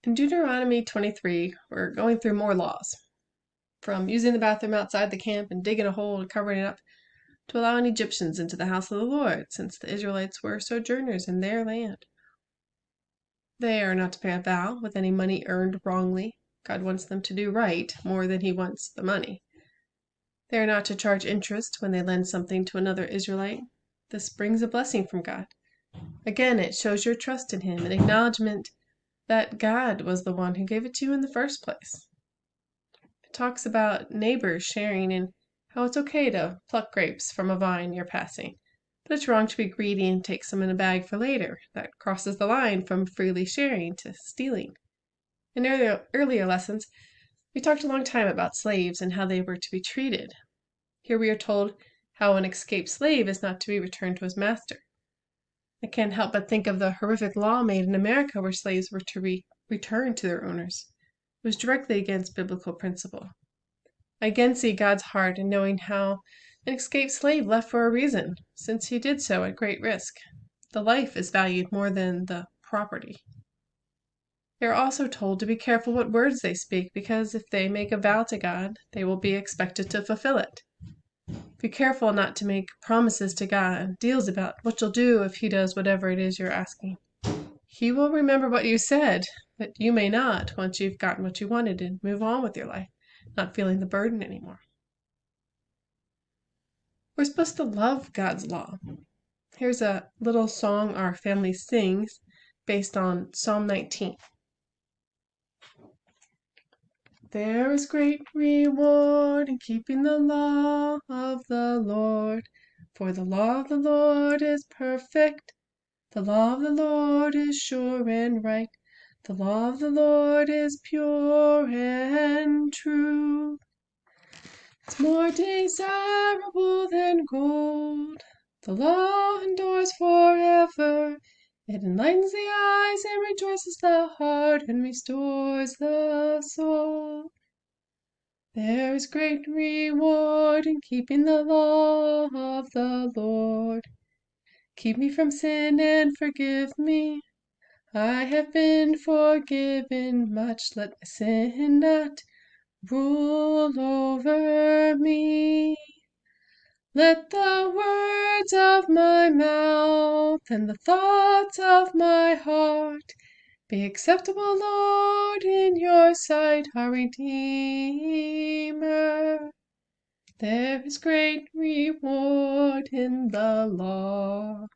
In Deuteronomy 23, we're going through more laws. From using the bathroom outside the camp and digging a hole and covering it up, to allowing Egyptians into the house of the Lord, since the Israelites were sojourners in their land. They are not to pay a vow with any money earned wrongly. God wants them to do right more than he wants the money. They are not to charge interest when they lend something to another Israelite. This brings a blessing from God. Again, it shows your trust in him, an acknowledgement that God was the one who gave it to you in the first place. It talks about neighbors sharing and how it's okay to pluck grapes from a vine you're passing, but it's wrong to be greedy and take some in a bag for later. That crosses the line from freely sharing to stealing. In earlier lessons, we talked a long time about slaves and how they were to be treated. Here we are told how an escaped slave is not to be returned to his master. I can't help but think of the horrific law made in America where slaves were to be returned to their owners. It was directly against biblical principle. I again see God's heart in knowing how an escaped slave left for a reason, since he did so at great risk. The life is valued more than the property. They are also told to be careful what words they speak, because if they make a vow to God, they will be expected to fulfill it. Be careful not to make promises to God, deals about what you'll do if he does whatever it is you're asking. He will remember what you said, but you may not once you've gotten what you wanted and move on with your life, not feeling the burden anymore. We're supposed to love God's law. Here's a little song our family sings based on Psalm 19. There is great reward in keeping the law of the Lord, for the law of the Lord is perfect. The law of the Lord is sure and right. The law of the Lord is pure and true. It's more desirable than gold. The law endures forever. It enlightens the eyes and rejoices the heart and restores the soul. There is great reward in keeping the law of the Lord. Keep me from sin and forgive me. I have been forgiven much. Let my sin not rule over me. Let the words of my mouth and the thoughts of my heart be acceptable, Lord, in your sight, our Redeemer. There is great reward in the law.